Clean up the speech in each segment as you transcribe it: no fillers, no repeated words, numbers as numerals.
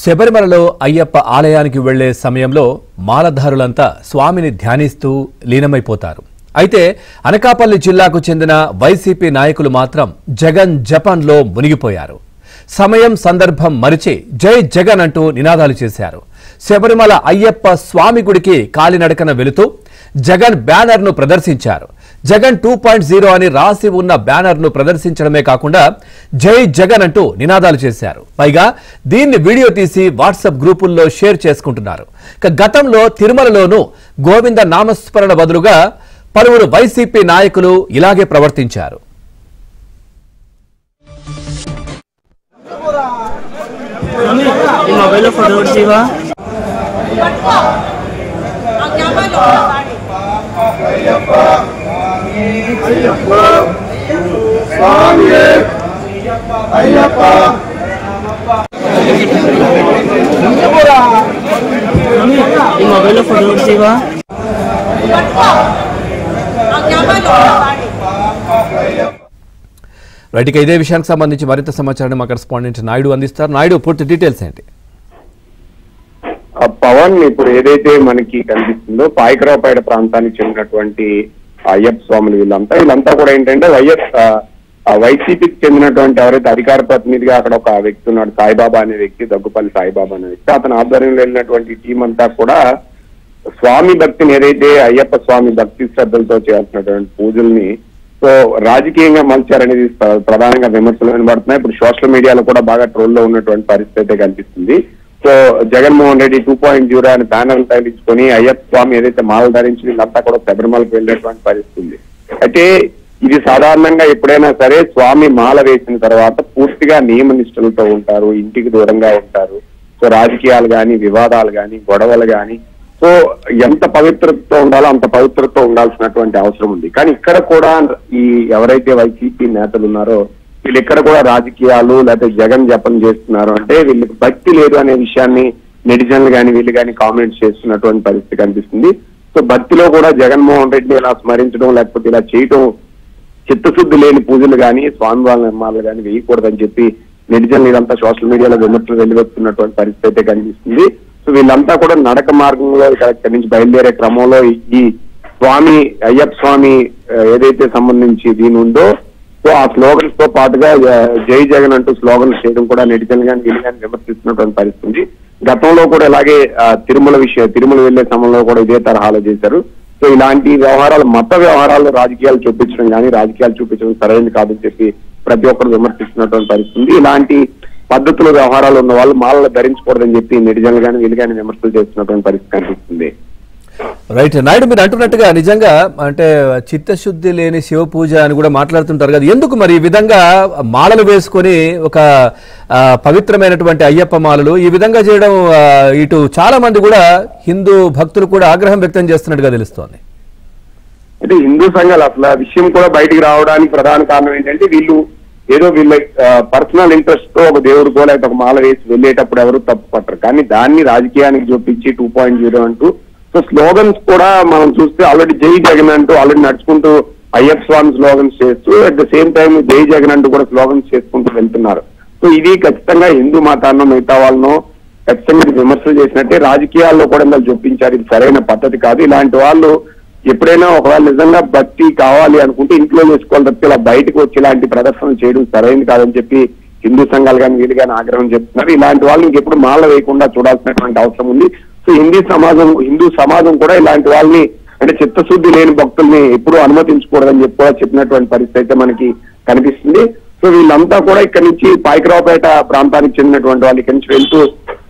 శబరిమలలో అయ్యప్ప ఆలయానికి వెళ్లే సమయంలో మాలధారులంతా స్వామిని ధ్యానిస్తూ లీనమైపోతారు. అయితే అనకాపల్లి జిల్లాకు చెందిన వైసీపీ నాయకులు మాత్రం జగన్ జపంలో మునిగిపోయారు. సమయం సందర్భం మరిచి జై జగన్ అంటూ నినాదాలు చేశారు. శబరిమల అయ్యప్ప స్వామి గుడికి కాలినడకన వెళుతూ జగన్ బ్యానర్ను ప్రదర్శించారు. జగన్ 2.0 అని రాసి ఉన్న బ్యానర్ను ప్రదర్శించడమే కాకుండా జై జగన్ అంటూ నినాదాలు చేశారు. పైగా దీన్ని వీడియో తీసి వాట్సాప్ గ్రూపుల్లో షేర్ చేసుకుంటున్నారు. గతంలో తిరుమలలోనూ గోవింద నామస్మరణ బదులుగా పలువురు వైసీపీ నాయకులు ఇలాగే ప్రవర్తించారు. రైట్, ఇక ఇదే విషయానికి సంబంధించి మరింత సమాచారాన్ని మా కరెస్పాండెంట్ నాయుడు అందిస్తారు. నాయుడు, పూర్తి డీటెయిల్స్ ఏంటి? పవన్, ఇప్పుడు ఏదైతే మనకి కనిపిస్తుందో పాయకరావుపేట ప్రాంతానికి చెందినటువంటి అయ్యప్ప స్వాములు వీళ్ళంతా కూడా ఏంటంటే వైసీపీకి చెందినటువంటి ఎవరైతే అధికార ప్రతినిధిగా అక్కడ ఒక వ్యక్తి ఉన్నాడు, సాయిబాబా అనే వ్యక్తి, దగ్గుపల్లి సాయిబాబా అనే వ్యక్తి, అతని ఆధ్వర్యంలో వెళ్ళినటువంటి టీం అంతా కూడా స్వామి భక్తిని, ఏదైతే అయ్యప్ప స్వామి భక్తి శ్రద్ధలతో చేస్తున్నటువంటి పూజల్ని సో రాజకీయంగా మలిచారనేది ప్రధానంగా విమర్శలు వినబడుతున్నాయి. ఇప్పుడు సోషల్ మీడియాలో కూడా బాగా ట్రోల్లో ఉన్నటువంటి పరిస్థితి అయితే కనిపిస్తుంది. సో జగన్మోహన్ రెడ్డి 2.0 అని బ్యానర్లు తగిలించుకొని అయ్యప్ప స్వామి ఏదైతే మాల ధరించి వీళ్ళంతా కూడా శబరిమలకు వెళ్ళేటువంటి పరిస్థితి. అయితే ఇది సాధారణంగా ఎప్పుడైనా సరే స్వామి మాల వేసిన తర్వాత పూర్తిగా నియమ నిష్ఠలతో ఉంటారు, ఇంటికి దూరంగా ఉంటారు. సో రాజకీయాలు కానీ, వివాదాలు కానీ, గొడవలు కానీ, సో ఎంత పవిత్రతతో ఉండాలో అంత పవిత్రతతో ఉండాల్సినటువంటి అవసరం ఉంది. కానీ ఇక్కడ కూడా ఈ ఎవరైతే వైసీపీ నేతలు ఉన్నారో వీళ్ళు ఇక్కడ కూడా రాజకీయాలు లేకపోతే జగన్ జపం చేస్తున్నారు అంటే వీళ్ళకి భక్తి లేదు అనే విషయాన్ని నెటిజన్లు కానీ వీళ్ళు కానీ కామెంట్స్ చేస్తున్నటువంటి పరిస్థితి కనిపిస్తుంది. సో భక్తిలో కూడా జగన్మోహన్ రెడ్డి ఇలా స్మరించడం లేకపోతే ఇలా చేయటం, చిత్తశుద్ధి లేని పూజలు కానీ, స్వామివారి నిర్మాణాలు కానీ వేయకూడదని చెప్పి నెటిజన్లు ఇదంతా సోషల్ మీడియాలో విమర్శలు వెలువెత్తున్నటువంటి పరిస్థితి అయితే కనిపిస్తుంది. సో వీళ్ళంతా కూడా నడక మార్గంలో ఇక్కడి నుంచి బయలుదేరే క్రమంలో ఈ స్వామి అయ్యప్ప స్వామి ఏదైతే సంబంధించి దీని ఉందో సో ఆ స్లోగన్స్ తో పాటుగా జై జగన్ అంటూ స్లోగన్స్ చేయడం కూడా నెటిజన్ గాని వీళ్ళు కానీ విమర్శిస్తున్నటువంటి పరిస్థితి. గతంలో కూడా ఇలాగే తిరుమల వెళ్లే సమయంలో కూడా ఇదే తరహాలో చేశారు. సో ఇలాంటి వ్యవహారాలు, మత వ్యవహారాలు రాజకీయాలు చూపించడం కానీ, రాజకీయాలు చూపించడం సరైనది కాదని చెప్పి ప్రతి ఒక్కరు విమర్శిస్తున్నటువంటి పరిస్థితి. ఇలాంటి పద్ధతులు వ్యవహారాలు ఉన్న వాళ్ళు మాలలు ధరించకూడదని చెప్పి నెటిజన్లు కానీ వీళ్ళు కానీ విమర్శలు చేస్తున్నటువంటి పరిస్థితి కనిపిస్తుంది. రైట్ నాయుడు, మీరు అంటున్నట్టుగా నిజంగా అంటే చిత్తశుద్ధి లేని శివ పూజ అని కూడా మాట్లాడుతుంటారు కదా, ఎందుకు మరి ఈ విధంగా మాలలు వేసుకొని ఒక పవిత్రమైనటువంటి అయ్యప్ప మాలలు ఈ విధంగా చేయడం ఇటు చాలా మంది కూడా హిందూ భక్తులు కూడా ఆగ్రహం వ్యక్తం చేస్తున్నట్టుగా తెలుస్తోంది. అంటే హిందూ సంఘాలు అసలు ఆ విషయం కూడా బయటికి రావడానికి ప్రధాన కారణం ఏంటంటే వీళ్ళ పర్సనల్ ఇంట్రెస్ట్ తో ఒక దేవుడికో లేకపోతే ఒక మాల వేసి వెళ్ళేటప్పుడు ఎవరు తప్పు పట్టరు. కానీ దాన్ని రాజకీయానికి చూపించి 2.0 అంటూ సో స్లోగన్స్ కూడా మనం చూస్తే ఆల్రెడీ జై జగన్ అంటూ ఆల్రెడీ నడుచుకుంటూ అయ్యప్ప స్వామి స్లోగన్స్ చేస్తూ అట్ ద సేమ్ టైం జై జగన్ అంటూ కూడా స్లోగన్స్ చేసుకుంటూ వెళ్తున్నారు. సో ఇది ఖచ్చితంగా హిందూ మతాన్నో మిగతా వాళ్ళనో ఖచ్చితంగా విమర్శలు చేసినట్టే, రాజకీయాల్లో కూడా ఇందులో చూపించారు. ఇది సరైన పద్ధతి కాదు. ఇలాంటి వాళ్ళు ఎప్పుడైనా ఒకవేళ నిజంగా భక్తి కావాలి అనుకుంటే ఇంట్లో చేసుకోవాలి తప్పితే ఇలా బయటకు వచ్చి ఇలాంటి ప్రదర్శనలు చేయడం సరైనది కాదని చెప్పి హిందూ సంఘాలు కానీ వీళ్ళు కానీ ఆగ్రహం చెప్తున్నారు. ఇలాంటి వాళ్ళని ఇంకెప్పుడు మాల వేయకుండా చూడాల్సినటువంటి అవసరం ఉంది. సో హిందూ సమాజం కూడా ఇలాంటి వాళ్ళని అంటే చిత్తశుద్ధి లేని భక్తుల్ని ఎప్పుడూ అనుమతించకూడదని చెప్పినటువంటి పరిస్థితి అయితే మనకి కనిపిస్తుంది. సో వీళ్ళంతా కూడా ఇక్కడి నుంచి పాయకరావుపేట ప్రాంతానికి చెందినటువంటి వాళ్ళు ఇక్కడి నుంచి వెళ్తూ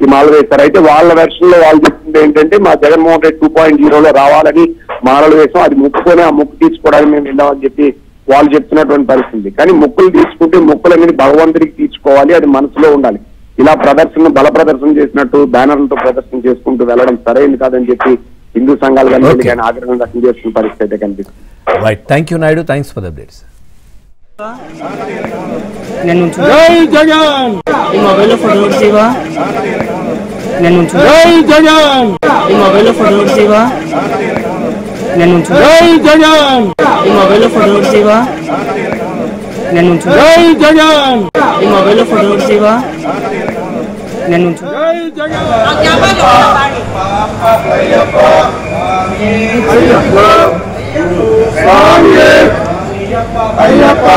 ఈ మాల వేస్తారు. అయితే వాళ్ళ వెర్షన్ లో వాళ్ళు చెప్తుంది ఏంటంటే మా జగన్మోహన్ రెడ్డి 2.0లో రావాలని మాలలు వేసాం, అది మొక్కుకొని ఆ మొక్కు తీసుకోవడానికి మేము వెళ్ళామని చెప్పి వాళ్ళు చెప్తున్నటువంటి పరిస్థితి. కానీ మొక్కులు తీసుకుంటే మొక్కులు అనేది భగవంతుడికి తీసుకోవాలి, అది మనసులో ఉండాలి. ఇలా బల ప్రదర్శన చేసినట్టు బ్యానర్లతో ప్రదర్శన చేసుకుంటూ వెళ్ళడం సరైనది కాదని చెప్పి హిందూ సంఘాలు కానీ ఆగ్రహం వ్యక్తం చేస్తున్న పరిస్థితి అయితే కనిపిస్తుంది. Right, thank you Naidu, thanks for the updates. జై జగన్ ఈ మొబైల్ ఫోటో జీవా నేను జై జగన్ ఈ మొబైల్ ఫోటో జీవా నేను జై జగన్ ఈ మొబైల్ ఫోటో జీవా నేను జై జగన్ ఈ మొబైల్ ఫోటో జీవా నేను నుంచు అయ్యప్ప